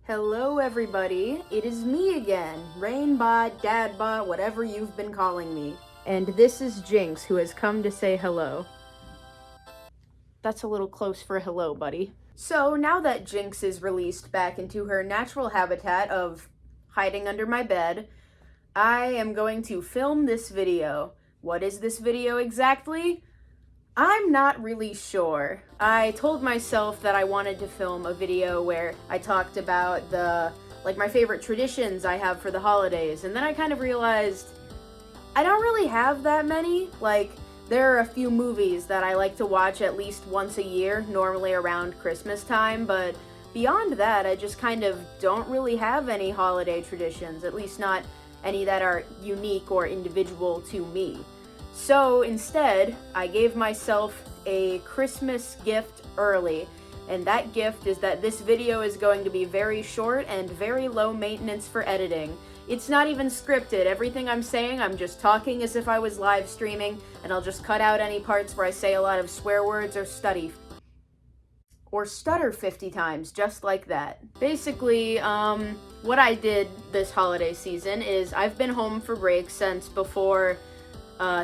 Hello everybody, it is me again, Rainbott, Dadbot, whatever you've been calling me. And this is Jinx, who has come to say hello. That's a little close for hello, buddy. So now that Jinx is released back into her natural habitat of hiding under my bed, I am going to film this video. What is this video exactly? I'm not really sure. I told myself that I wanted to film a video where I talked about my favorite traditions I have for the holidays, and then I kind of realized I don't really have that many. There are a few movies that I like to watch at least once a year, normally around Christmas time, but beyond that, I just kind of don't really have any holiday traditions, at least not any that are unique or individual to me. So instead, I gave myself a Christmas gift early, and that gift is that this video is going to be very short and very low maintenance for editing. It's not even scripted. Everything I'm saying, I'm just talking as if I was live streaming, and I'll just cut out any parts where I say a lot of swear words or stutter 50 times, just like that. Basically, what I did this holiday season is I've been home for break since before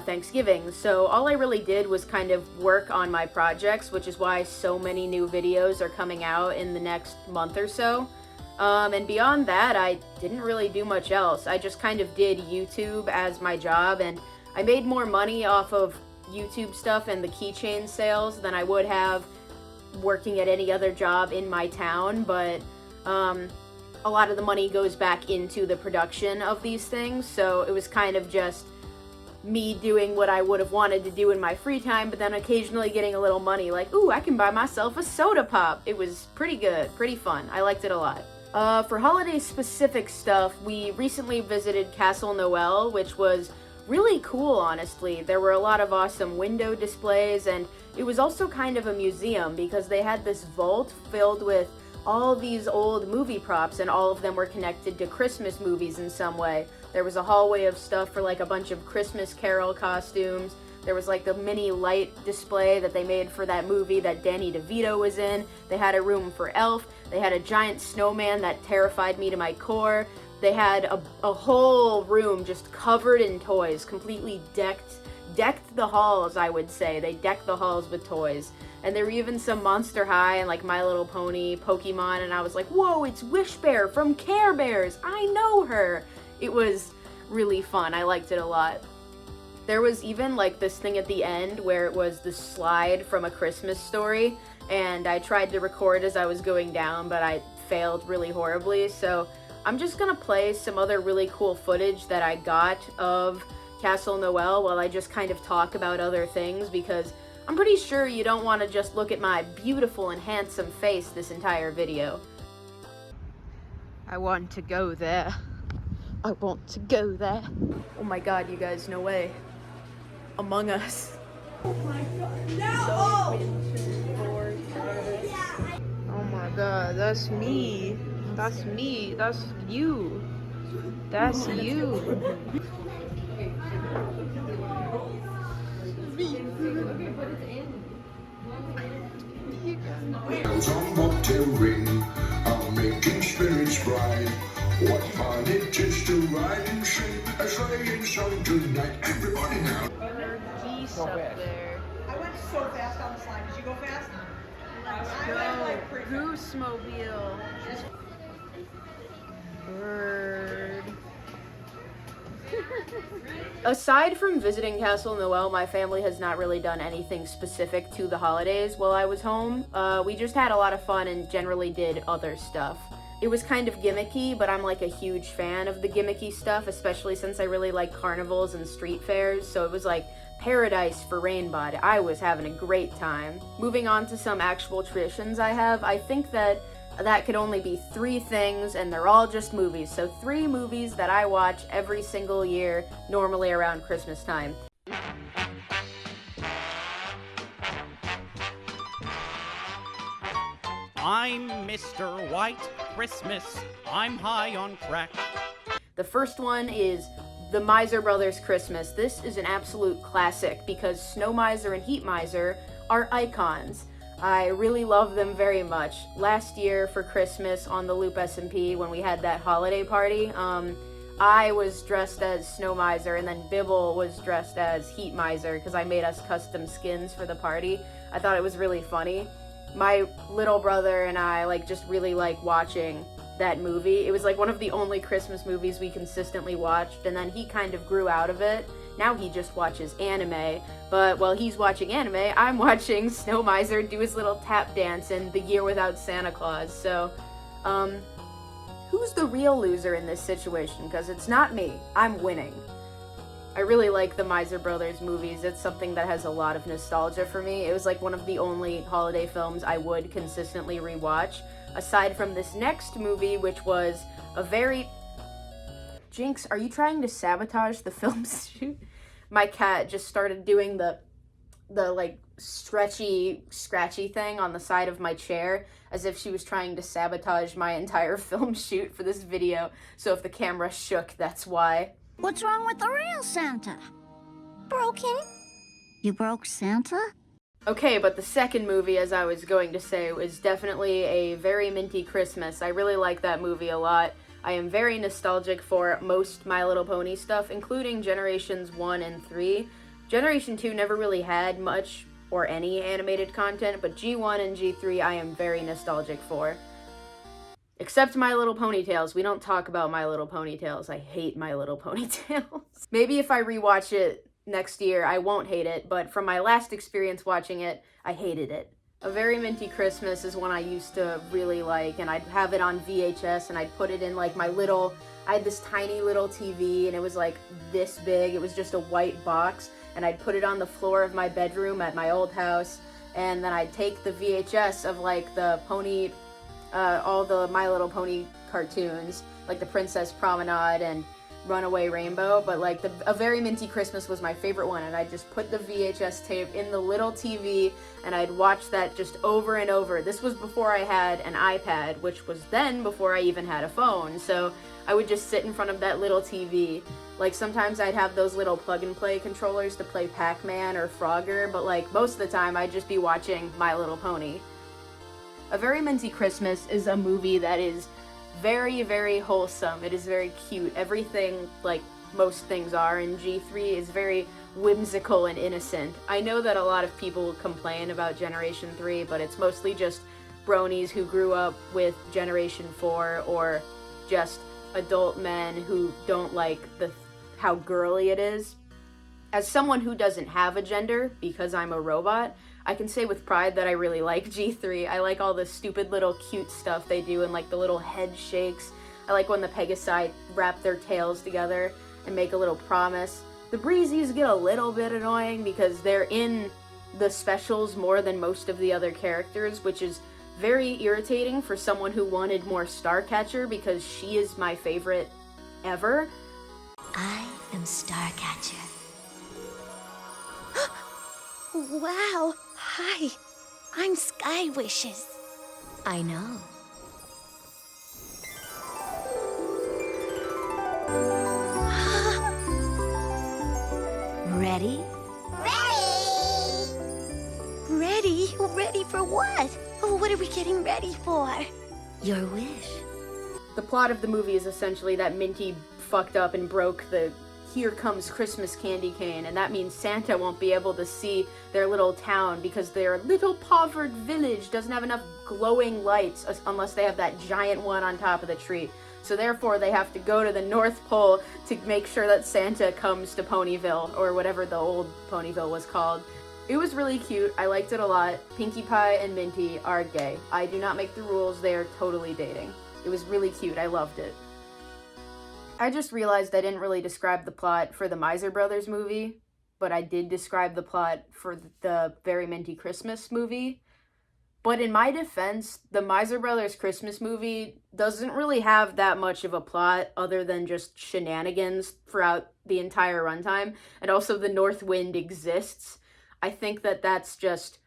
Thanksgiving, so all I really did was kind of work on my projects, which is why so many new videos are coming out in the next month or so. And beyond that, I didn't really do much else. I just kind of did YouTube as my job, and I made more money off of YouTube stuff and the keychain sales than I would have working at any other job in my town, but a lot of the money goes back into the production of these things, so it was kind of just me doing what I would have wanted to do in my free time, but then occasionally getting a little money, like, ooh, I can buy myself a soda pop. It was pretty good, pretty fun. I liked it a lot. For holiday-specific stuff, we recently visited Castle Noel, which was really cool, honestly. There were a lot of awesome window displays, and it was also kind of a museum because they had this vault filled with all these old movie props, and all of them were connected to Christmas movies in some way. There was a hallway of stuff for a bunch of Christmas Carol costumes. There was the mini light display that they made for that movie that Danny DeVito was in. They had a room for Elf. They had a giant snowman that terrified me to my core. They had a whole room just covered in toys, completely decked the halls, I would say. They decked the halls with toys. And there were even some Monster High and My Little Pony, Pokemon, and I was like, whoa, it's Wish Bear from Care Bears! I know her! It was really fun. I liked it a lot. There was even this thing at the end where it was the slide from A Christmas Story, and I tried to record as I was going down, but I failed really horribly, so I'm just gonna play some other really cool footage that I got of Castle Noel while I just kind of talk about other things, because I'm pretty sure you don't want to just look at my beautiful and handsome face this entire video. I want to go there. I want to go there. Oh my god, you guys, no way. Among Us. Oh my god, no! Oh my god, that's me. That's me. That's you. That's you. Bells on bobtail ring are making spirits bright. What fun it is to ride and sing a sleighing song tonight. Everybody now. Geese up there. I went so fast on the slide. Did you go fast? I went pretty fast. Goose-mobile. Bird. Aside from visiting Castle Noel, my family has not really done anything specific to the holidays while I was home. We just had a lot of fun and generally did other stuff. It was kind of gimmicky, but I'm a huge fan of the gimmicky stuff, especially since I really like carnivals and street fairs, so it was paradise for Rainbott. I was having a great time. Moving on to some actual traditions I have, I think that could only be 3 things, and they're all just movies. So 3 movies that I watch every single year, normally around Christmas time. I'm Mr. White Christmas. I'm high on crack. The first one is The Miser Brothers Christmas. This is an absolute classic because Snow Miser and Heat Miser are icons. I really love them very much. Last year for Christmas on the Loop SMP when we had that holiday party, I was dressed as Snow Miser, and then Bibble was dressed as Heat Miser because I made us custom skins for the party. I thought it was really funny. My little brother and I just really like watching that movie. It was like one of the only Christmas movies we consistently watched, and then he kind of grew out of it. Now he just watches anime, but while he's watching anime, I'm watching Snow Miser do his little tap dance in The Year Without Santa Claus. So, who's the real loser in this situation? Because it's not me. I'm winning. I really like the Miser Brothers movies. It's something that has a lot of nostalgia for me. It was like one of the only holiday films I would consistently rewatch, aside from this next movie, which was a very... Jinx, are you trying to sabotage the film shoot? My cat just started doing the stretchy, scratchy thing on the side of my chair, as if she was trying to sabotage my entire film shoot for this video. So if the camera shook, that's why. What's wrong with the real Santa? Broken? You broke Santa? Okay, but the second movie, as I was going to say, was definitely a very Minty Christmas. I really like that movie a lot. I am very nostalgic for most My Little Pony stuff, including Generations 1 and 3. Generation 2 never really had much or any animated content, but G1 and G3 I am very nostalgic for. Except My Little Ponytails. We don't talk about My Little Ponytails. I hate My Little Ponytails. Maybe if I rewatch it next year, I won't hate it, but from my last experience watching it, I hated it. A Very Minty Christmas is one I used to really like, and I'd have it on VHS, and I'd put it in I had this tiny little TV, and it was this big. It was just a white box, and I'd put it on the floor of my bedroom at my old house, and then I'd take the VHS of the pony, all the My Little Pony cartoons, like the Princess Promenade and Runaway Rainbow, but A Very Minty Christmas was my favorite one, and I'd just put the VHS tape in the little TV, and I'd watch that just over and over. This was before I had an iPad, which was then before I even had a phone, so I would just sit in front of that little TV. Sometimes I'd have those little plug-and-play controllers to play Pac-Man or Frogger, but most of the time I'd just be watching My Little Pony. A Very Minty Christmas is a movie that is very, very wholesome. It is very cute. Everything, most things are in G3, is very whimsical and innocent. I know that a lot of people complain about Generation 3, but it's mostly just bronies who grew up with Generation 4, or just adult men who don't like how girly it is. As someone who doesn't have a gender, because I'm a robot, I can say with pride that I really like G3. I like all the stupid little cute stuff they do, and the little head shakes. I like when the Pegasi wrap their tails together and make a little promise. The Breezies get a little bit annoying because they're in the specials more than most of the other characters, which is very irritating for someone who wanted more Starcatcher, because she is my favorite ever. I am Starcatcher. Wow! Hi! I'm Sky Wishes. I know. Ready? Ready! Ready? Ready for what? Oh, what are we getting ready for? Your wish. The plot of the movie is essentially that Minty fucked up and broke the Here Comes Christmas candy cane, and that means Santa won't be able to see their little town because their little impoverished village doesn't have enough glowing lights unless they have that giant one on top of the tree. So therefore they have to go to the North Pole to make sure that Santa comes to Ponyville, or whatever the old Ponyville was called. It was really cute. I liked it a lot. Pinkie Pie and Minty are gay. I do not make the rules. They are totally dating. It was really cute. I loved it. I just realized I didn't really describe the plot for the Miser Brothers movie, but I did describe the plot for the Very Minty Christmas movie. But in my defense, the Miser Brothers Christmas movie doesn't really have that much of a plot other than just shenanigans throughout the entire runtime. And also the North Wind exists. I think that that's just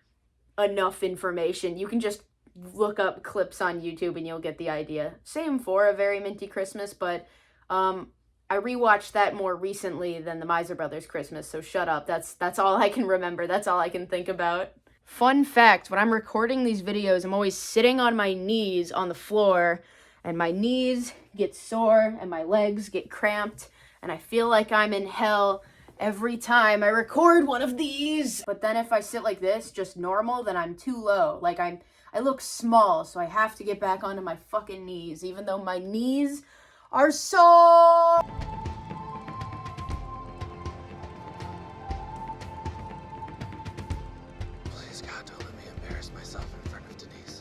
enough information. You can just look up clips on YouTube and you'll get the idea. Same for A Very Minty Christmas, but I rewatched that more recently than the Miser Brothers Christmas, so shut up. That's all I can remember. That's all I can think about. Fun fact, when I'm recording these videos, I'm always sitting on my knees on the floor, and my knees get sore and my legs get cramped, and I feel like I'm in hell every time I record one of these. But then if I sit like this, just normal, then I'm too low. Like I look small, so I have to get back onto my fucking knees, even though my knees are so... Please, God, don't let me embarrass myself in front of Denise.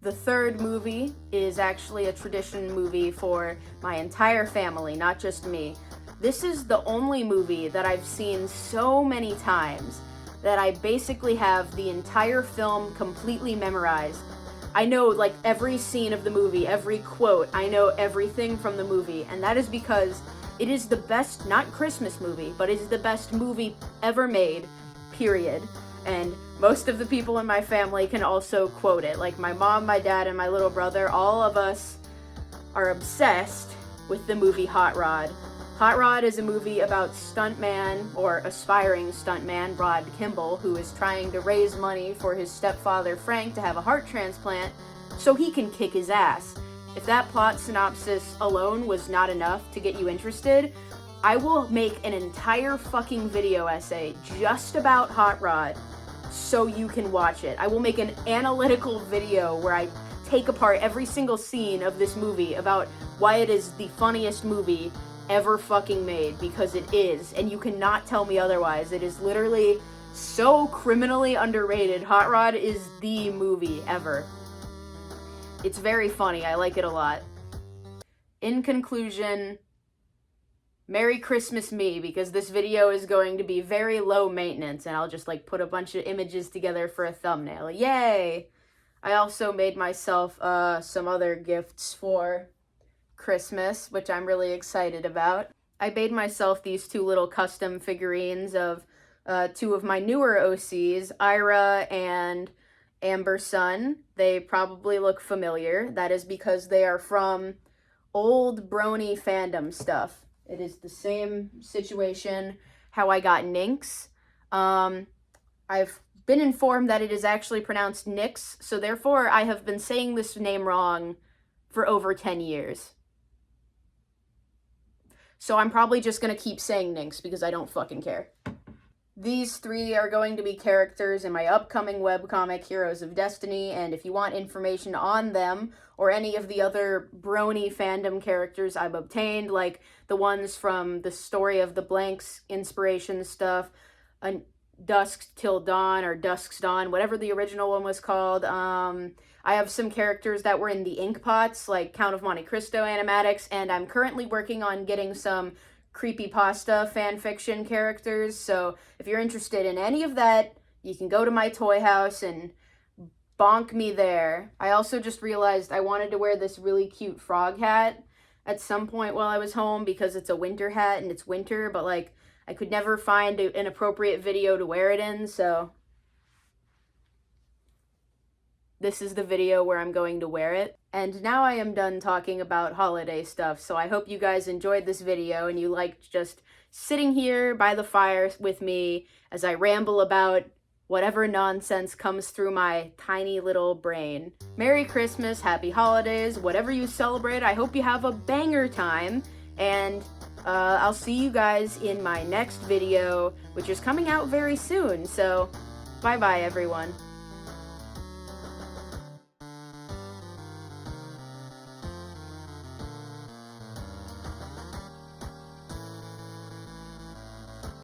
The third movie is actually a tradition movie for my entire family, not just me. This is the only movie that I've seen so many times that I basically have the entire film completely memorized. I know like every scene of the movie, every quote, I know everything from the movie, and that is because it is the best, not Christmas movie, but it is the best movie ever made, period. And most of the people in my family can also quote it. Like my mom, my dad, and my little brother, all of us are obsessed with the movie Hot Rod. Hot Rod is a movie about stuntman, or aspiring stuntman, Rod Kimball, who is trying to raise money for his stepfather Frank to have a heart transplant so he can kick his ass. If that plot synopsis alone was not enough to get you interested, I will make an entire fucking video essay just about Hot Rod so you can watch it. I will make an analytical video where I take apart every single scene of this movie about why it is the funniest movie ever fucking made, because it is, and you cannot tell me otherwise. It is literally so criminally underrated. Hot Rod is the movie ever. It's very funny. I like it a lot. In conclusion, Merry Christmas me, because this video is going to be very low maintenance and I'll just like put a bunch of images together for a thumbnail. Yay! I also made myself some other gifts for Christmas, which I'm really excited about. I made myself these two little custom figurines of two of my newer OCs, Ira and Amber Sun. They probably look familiar. That is because they are from old brony fandom stuff. It is the same situation how I got Nynx. I've been informed that it is actually pronounced Nyx, so therefore I have been saying this name wrong for over 10 years. So I'm probably just gonna keep saying Nynx because I don't fucking care. These three are going to be characters in my upcoming webcomic, Heroes of Destiny, and if you want information on them, or any of the other brony fandom characters I've obtained, like the ones from the Story of the Blanks inspiration stuff, Dusk Till Dawn, or Dusk's Dawn, whatever the original one was called. I have some characters that were in the Inkpots, like Count of Monte Cristo animatics, and I'm currently working on getting some creepypasta fanfiction characters, so if you're interested in any of that, you can go to my ToyHouse and bonk me there. I also just realized I wanted to wear this really cute frog hat at some point while I was home because it's a winter hat and it's winter, but like I could never find an appropriate video to wear it in, so this is the video where I'm going to wear it. And now I am done talking about holiday stuff, so I hope you guys enjoyed this video and you liked just sitting here by the fire with me as I ramble about whatever nonsense comes through my tiny little brain. Merry Christmas, Happy Holidays, whatever you celebrate, I hope you have a banger time, and I'll see you guys in my next video, which is coming out very soon, so bye-bye everyone.